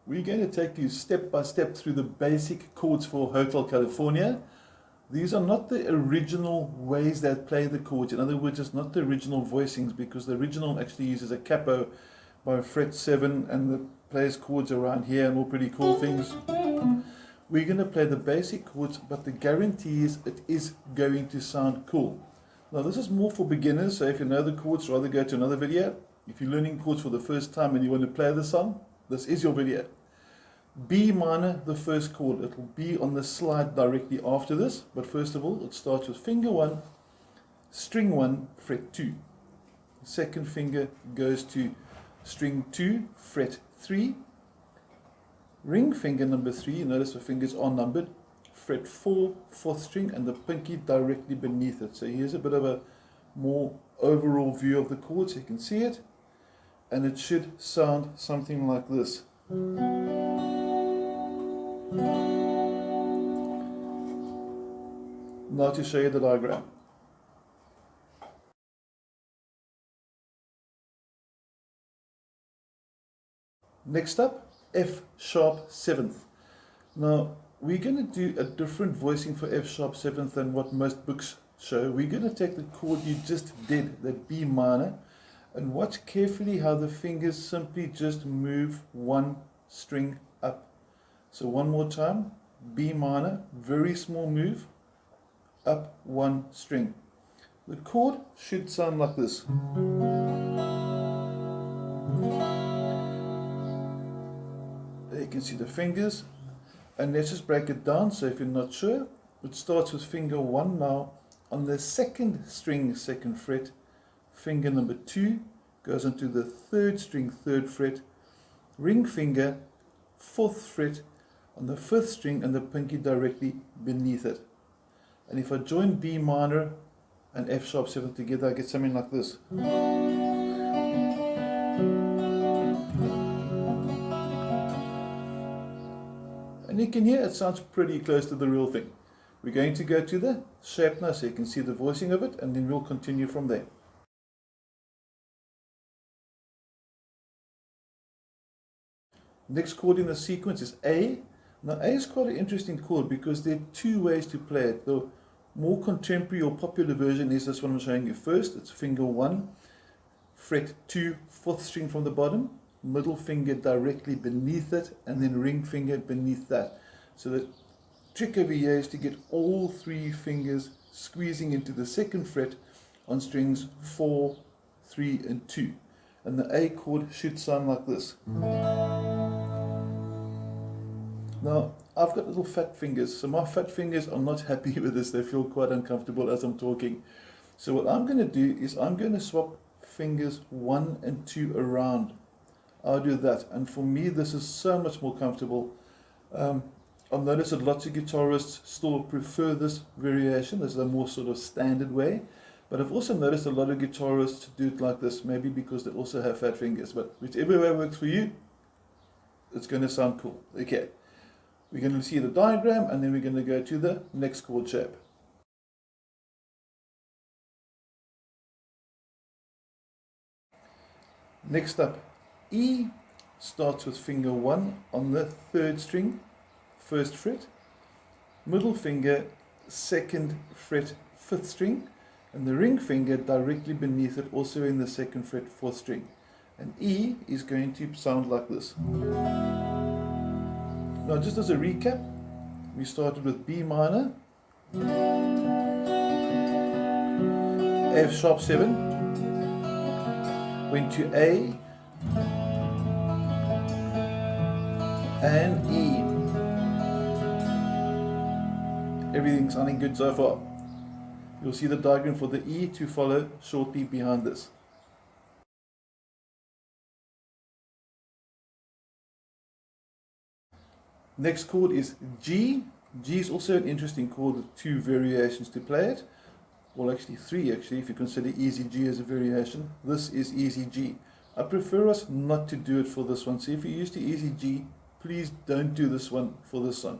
We're going to take you step by step through the basic chords for Hotel California. These are not the original ways that play the chords. In other words, it's not the original voicings, because the original actually uses a capo by fret 7 and the plays chords around here and all pretty cool things. We're going to play the basic chords, but the guarantee is it is going to sound cool. Now this is more for beginners, so if you know the chords, rather go to another video. If you're learning chords for the first time and you want to play the song, this is your video. B minor, the first chord. It will be on the slide directly after this, but first of all, it starts with finger 1, string 1, fret 2. The second finger goes to string 2, fret 3. Ring finger number 3, you notice the fingers are numbered, fret 4, 4th string, and the pinky directly beneath it. So here's a bit of a more overall view of the chords, you can see it, and it should sound something like this. Now to show you the diagram. Next up, F sharp 7th. Now we're going to do a different voicing for F sharp 7th than what most books show. We're going to take the chord you just did, that B minor, and watch carefully how the fingers simply just move one string up. So one more time, B minor, very small move, up one string. The chord should sound like this. There you can see the fingers, and let's just break it down. So if you're not sure, it starts with finger 1 now on the 2nd string, 2nd fret. Finger number 2 goes into the 3rd string, 3rd fret. Ring finger, 4th fret on the 5th string, and the pinky directly beneath it. And if I join B minor and F sharp 7th together, I get something like this. And you can hear it sounds pretty close to the real thing. We're going to go to the shape now so you can see the voicing of it, and then we'll continue from there. Next chord in the sequence is A. Now A is quite an interesting chord because there are two ways to play it. The more contemporary or popular version is this one I'm showing you first. It's finger 1, fret 2, 4th string from the bottom, middle finger directly beneath it, and then ring finger beneath that. So the trick over here is to get all 3 fingers squeezing into the 2nd fret on strings 4, 3, and 2. And the A chord should sound like this. Now, I've got little fat fingers, so my fat fingers are not happy with this. They feel quite uncomfortable as I'm talking. So what I'm going to do is I'm going to swap fingers 1 and 2 around. I'll do that, and for me this is so much more comfortable. I've noticed that lots of guitarists still prefer this variation. This is a more sort of standard way, but I've also noticed a lot of guitarists do it like this, maybe because they also have fat fingers, but whichever way works for you, it's going to sound cool. Okay, we're going to see the diagram, and then we're going to go to the next chord shape. Next up, E starts with finger 1 on the 3rd string, 1st fret, middle finger, 2nd fret, 5th string, and the ring finger directly beneath it, also in the 2nd fret, 4th string. And E is going to sound like this. Now just as a recap, we started with B minor, F sharp 7, went to A, and E. Everything's sounding good so far. You'll see the diagram for the E to follow shortly behind this. Next chord is G. G is also an interesting chord with 2 variations to play it. Well, actually 3 actually, if you consider easy G as a variation. This is easy G. I prefer us not to do it for this one. So if you're used to easy G, please don't do this one for this one.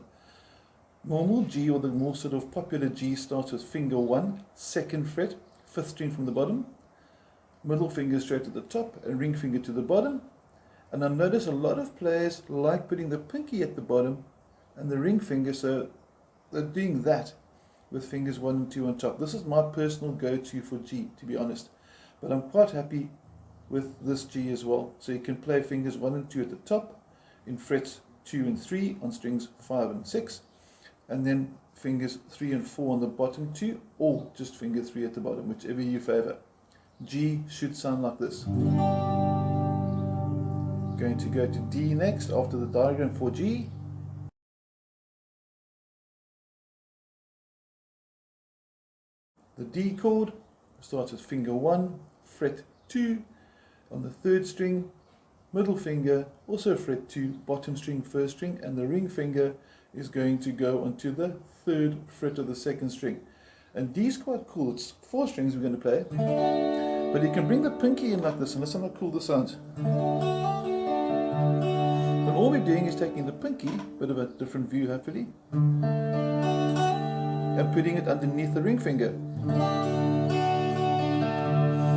Normal G, or the more sort of popular G, starts with finger 1, 2nd fret, 5th string from the bottom, middle finger straight to the top, and ring finger to the bottom, And I notice a lot of players like putting the pinky at the bottom and the ring finger, so they're doing that with fingers 1 and 2 on top. This is my personal go-to for G, to be honest. But I'm quite happy with this G as well. So you can play fingers 1 and 2 at the top, in frets 2 and 3 on strings 5 and 6, and then fingers 3 and 4 on the bottom 2, or just finger 3 at the bottom, whichever you favor. G should sound like this. Going to go to D next after the diagram for G. The D chord starts with finger 1, fret 2 on the 3rd string, middle finger also fret 2, bottom string 1st string, and the ring finger is going to go onto the 3rd fret of the 2nd string. And D is quite cool. It's 4 strings we're going to play, but you can bring the pinky in like this, and listen how cool this sounds. And all we're doing is taking the pinky, bit of a different view hopefully, and putting it underneath the ring finger.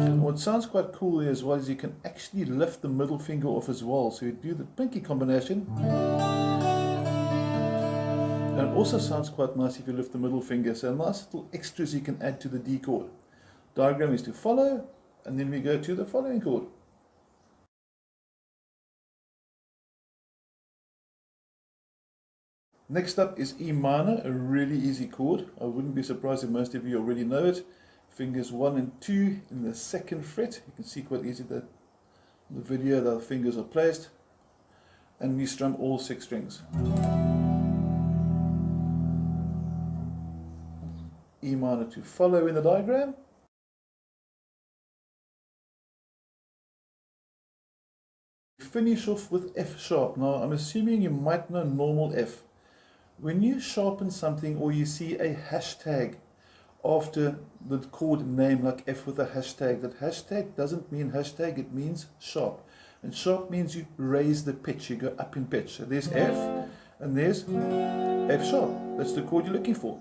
And what sounds quite cool here as well is you can actually lift the middle finger off as well. So you do the pinky combination, and it also sounds quite nice if you lift the middle finger. So nice little extras you can add to the D chord. Diagram is to follow, and then we go to the following chord. Next up is E minor, a really easy chord. I wouldn't be surprised if most of you already know it. Fingers 1 and 2 in the 2nd fret. You can see quite easy that in the video the fingers are placed. And we strum all 6 strings. E minor to follow in the diagram. Finish off with F sharp. Now I'm assuming you might know normal F. When you sharpen something or you see a hashtag after the chord name, like F with a hashtag, that hashtag doesn't mean hashtag, it means sharp. And sharp means you raise the pitch, you go up in pitch. So there's F and there's F sharp. That's the chord you're looking for.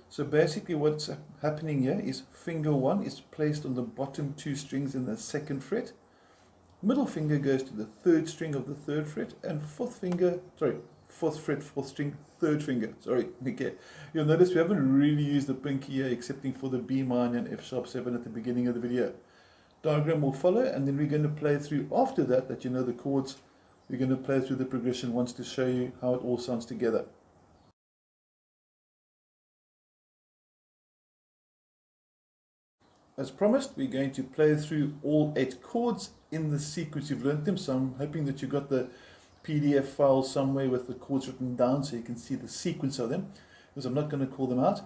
So basically what's happening here is finger 1 is placed on the bottom 2 strings in the 2nd fret. Middle finger goes to the 3rd string of the 3rd fret, and 4th fret, 4th string, 3rd finger. Okay. You'll notice we haven't really used the pinky here, excepting for the B minor and F sharp 7 at the beginning of the video. Diagram will follow, and then we're going to play through after that you know the chords. We're going to play through the progression once to show you how it all sounds together. As promised, we're going to play through all 8 chords in the sequence you've learned them. So I'm hoping that you got the PDF file somewhere with the chords written down so you can see the sequence of them, because I'm not going to call them out.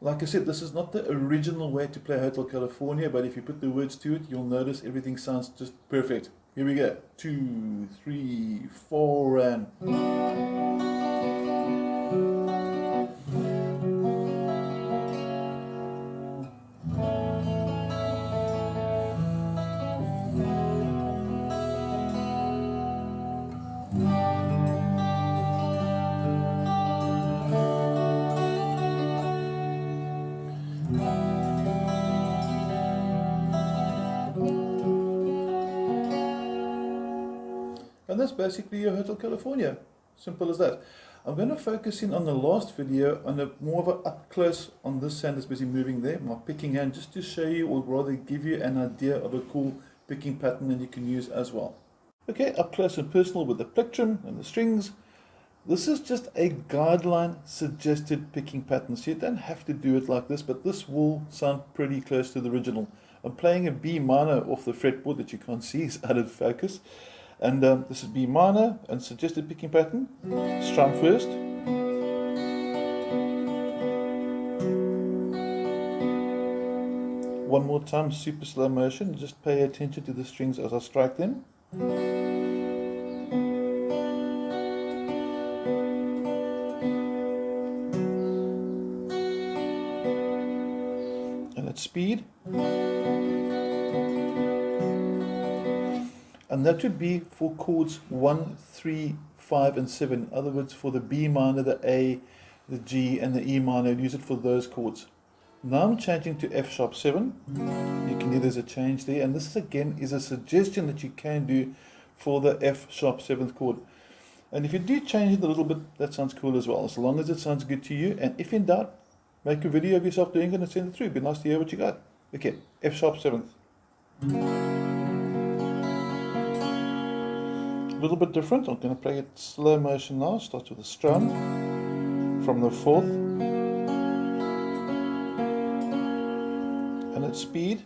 Like I said, this is not the original way to play Hotel California, but if you put the words to it, you'll notice everything sounds just perfect. Here we go. 2, 3, 4, and... And that's basically your Hotel California. Simple as that. I'm going to focus in on the last video on a more of a up close on this hand that's busy moving there, my picking hand, just to show you, or rather give you an idea of a cool picking pattern that you can use as well. Okay, up close and personal with the plectrum and the strings. This is just a guideline suggested picking pattern, so you don't have to do it like this, but this will sound pretty close to the original. I'm playing a B minor off the fretboard that you can't see, it's out of focus. And this is B minor and suggested picking pattern. Strum first. One more time, super slow motion. Just pay attention to the strings as I strike them. And at speed. And that would be for chords 1, 3, 5, and 7. In other words, for the B minor, the A, the G, and the E minor, I'd use it for those chords. Now I'm changing to F sharp 7. You can hear there's a change there. And this again is a suggestion that you can do for the F sharp 7th chord. And if you do change it a little bit, that sounds cool as well, as long as it sounds good to you. And if in doubt, make a video of yourself doing it and send it through. It'd be nice to hear what you got. Okay, F sharp 7th. A little bit different. I'm going to play it slow motion now. Starts with a strum from the 4th. And at speed.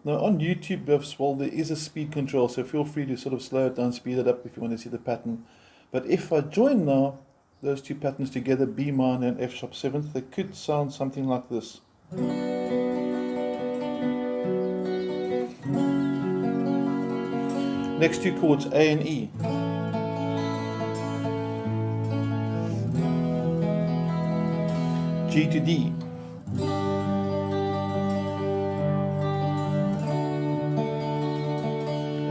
Now on YouTube, well, there is a speed control, so feel free to sort of slow it down, speed it up if you want to see the pattern. But if I join now those two patterns together, B minor and F sharp 7th, they could sound something like this. Next two chords, A and E. G to D.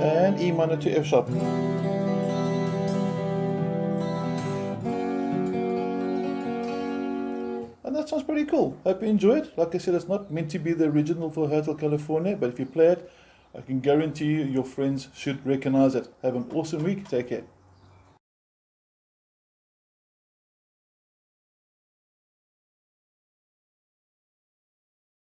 And E minor to F sharp. And that sounds pretty cool. Hope you enjoy it. Like I said, it's not meant to be the original for Hotel California, but if you play it, I can guarantee you your friends should recognize it. Have an awesome week. Take care.